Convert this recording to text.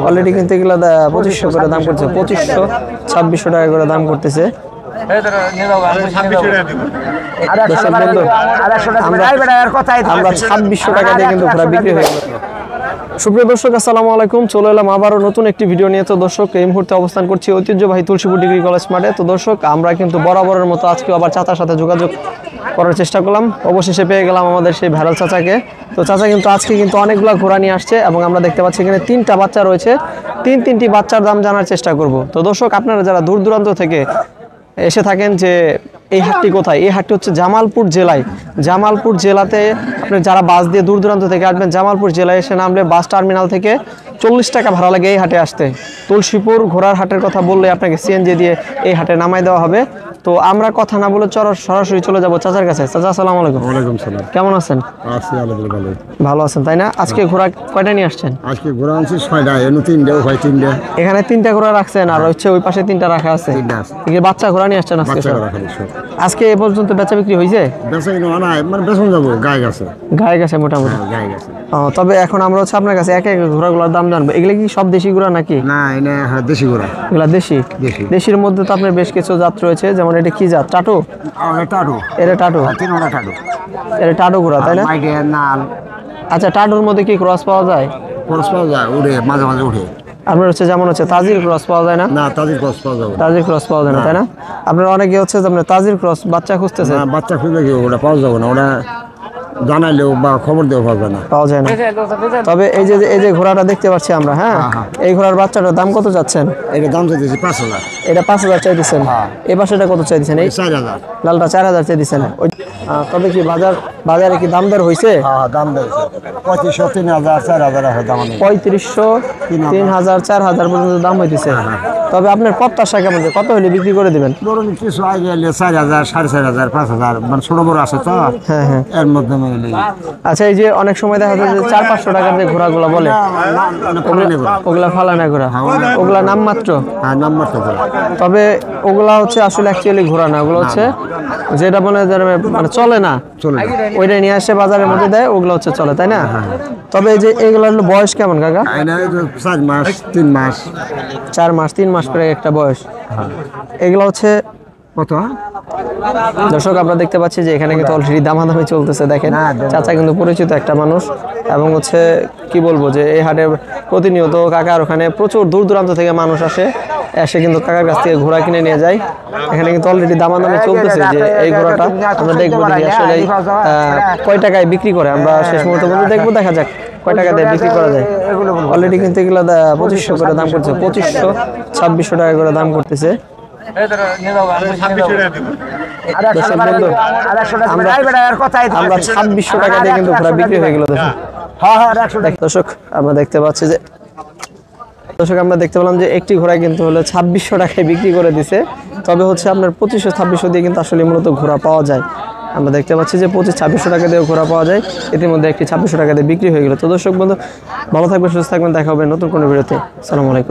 Already কিন্তু এগুলো 2500 করে দাম করছে, 2500 2600 টাকা করে দাম করতেছে। আমরা 2600 টাকা দিয়ে কিন্তু ঘোড়া বিক্রি হয়ে গেল। সুপ্রিয় দর্শক, আসসালামু আলাইকুম। চলে এলাম আবারও নতুন একটি ভিডিও নিয়ে। তো দর্শক, এই মুহূর্তে অবস্থান করছি ঐতিহ্যবাহী তুলসীপুর ডিগ্রি কলেজ মাঠে। তো দর্শক, আমরা কিন্তু বরাবরের মতো আজকে আবার চাচার সাথে যোগাযোগ করার চেষ্টা করলাম। অবশেষে পেয়ে গেলাম আমাদের সেই ভাইরাল চাচাকে। তো চাচা কিন্তু আজকে কিন্তু অনেকগুলো ঘোড়া নিয়ে আসছে এবং আমরা দেখতে পাচ্ছি এখানে 3টা বাচ্চা রয়েছে। তিনটি বাচ্চার দাম জানার চেষ্টা করব। তো দর্শক, আপনারা যারা দূর দূরান্ত থেকে এসে থাকেন যে এই হাটটি কোথায়, এই হাটটি হচ্ছে জামালপুর জেলায়। জামালপুর জেলাতে আপনি যারা বাস দিয়ে দূর দূরান্ত থেকে আসবেন, জামালপুর জেলায় এসে নামলে বাস টার্মিনাল থেকে 40 টাকা ভাড়া লাগে এই হাটে আসতে। তুলসীপুর ঘোড়ার হাটের কথা বললে আপনাকে সিএনজি দিয়ে এই হাটে নামাই দেওয়া হবে। তো আমরা কথা না বলে সরাসরি চলে যাব চাচার কাছে। চাচা, আসসালামু আলাইকুম। ওয়ালাইকুম সালাম। কেমন আছেন? আছি আলহামদুলিল্লাহ, ভালো। ভালো আছেন তাই না? আজকে ঘোড়া কয়টা নিয়ে আসছেন? আজকে ঘোড়া আনছি 6টা, এনে 3টে, ওই 3টে। এখানে 3টা ঘোড়া রাখছেন আর হচ্ছে ওই পাশে 3টা রাখা আছে। এই বাচ্চা ঘোড়া নিয়ে আসছেন আজকে? আজকে এ পর্যন্ত বেচা বিক্রি হয়েছে? বেচা কিনা না, মানে বেচন যাবো, গায়ে গেছে। গায়ে গেছে মোটামুটি। গায়ে গেছে। তবে এখন আমরা হচ্ছে আপনার কাছে এক এক ঘোড়াগুলোর দাম জানবো। এগুলো কি সব দেশি ঘোড়া নাকি? না, এটা দেশি ঘোড়া। এগুলা দেশি? দেশির মধ্যে তো আপনার বেশ কিছু জাত রয়েছে, যেমন এটা কি জাত? টাটু? এটা টাটু? এটা টাটু ঘোড়া তাই না? আচ্ছা, টাটুর মধ্যে কি ক্রস পাওয়া যায়? ক্রস পাওয়া যায়, উড়ে মাঝে মাঝে উঠে। আপনার হচ্ছে যেমন হচ্ছে তাজির ক্রস পাওয়া যায় না? না, তাজির ক্রস পাওয়া যাবে। তাজির ক্রস পাওয়া যায় না তাই না? আপনার অনেকে হচ্ছে আপনার তাজির ক্রস বাচ্চা খুঁজতেছে। না, বাচ্চা খুঁজে কি ওটা পাওয়া যাবে না, ওটা জানাইলেও বা খবর দেওয়া পাবে না, পাওয়া যায় না। তবে এই যে ঘোড়াটা দেখতে পাচ্ছি আমরা, হ্যাঁ, এই ঘোড়ার বাচ্চাটার দাম কত চাচ্ছেন? এটা দাম চাইতেছি 5000। এটা 5000 চাইতেছেন? এই পাশেটা কত চাইতেছেন? এই 4000। লালটা 4000 চাইতেছেন। তবে কি বাজারে কি দাম দর হয়েছে? দাম দর 3500, 3000, 4000 আছে দাম। 3500, 3000, 4000 পর্যন্ত দাম হইতেছে। তবে আপনার প্রত্যাশা কেমন, কত হলে বিক্রি করে দিবেন? ধরুন কিছু আগে এলে 4000, 4500, 5000, মানে ছোট বড় আছে তো। হ্যাঁ হ্যাঁ, এর মধ্যে। আচ্ছা, এই যে অনেক সময় দেখা যায় যে 400-500 টাকার যে ঘোড়াগুলো বলে, ওগুলা ফালানা ঘোড়া, ওগুলা নাম মাত্র। তবে ওগুলা হচ্ছে আসলে অ্যাকচুয়ালি ঘোড়া না, ওগুলো হচ্ছে যেটা মানে চলে না, ওইটা নিয়ে আসে বাজারের মধ্যে দেয়, ওগুলো হচ্ছে চলে তাই না? তবে এই যে এগুলোর বয়স কেমন কাকা? 4 মাস, 3 মাস। 4 মাস 3 মাস করে একটা বয়স। এগুলো হচ্ছে কত? দর্শক, আমরা দেখতে পাচ্ছি যে এখানে কিন্তু অলরেডি দামাদামি চলতেছে। দেখেন, চাচা কিন্তু পরিচিত একটা মানুষ এবং হচ্ছে কি বলবো যে এই হাটে প্রতিনিয়ত কাকার ওখানে প্রচুর দূর দূরান্ত থেকে মানুষ এসে কিন্তু কাকার কাছ থেকে ঘোড়া কিনে নিয়ে যায়। এখানে কিন্তু অলরেডি দামাদামি চলতেছে যে এই ঘোড়াটা আমরা দেখবো যে আসলে কয় টাকায় বিক্রি করে। আমরা শেষ মুহূর্তে বলতে দেখবো, দেখা যাক কয় টাকা দিয়ে বিক্রি করা যায়। অলরেডি কিন্তু এগুলো 2500 করে দাম করছে, 2500 2600 টাকা করে দাম করতেছে। আমরা 2600 টাকা দিয়ে কিন্তু ঘোড়া বিক্রি হয়ে গেল। দর্শক, আমরা দেখতে পাচ্ছি যে আমরা দেখতে পেলাম যে একটি ঘোড়া কিন্তু হলো 2600 টাকায় বিক্রি করে দিছে। তবে হচ্ছে আপনার 2500-2600 দিয়ে কিন্তু আসলে মূলত ঘোড়া পাওয়া যায়। আমরা দেখতে পাচ্ছি যে 2500-2600 টাকা দিয়ে ঘোড়া পাওয়া যায়। ইতিমধ্যে একটি 2600 টাকা দিয়ে বিক্রি হয়ে গেল। তো দর্শক বন্ধু, ভালো থাকবেন, সুস্থ থাকবেন, দেখা হবে নতুন কোনো ভিডিওতে। আসসালামু আলাইকুম।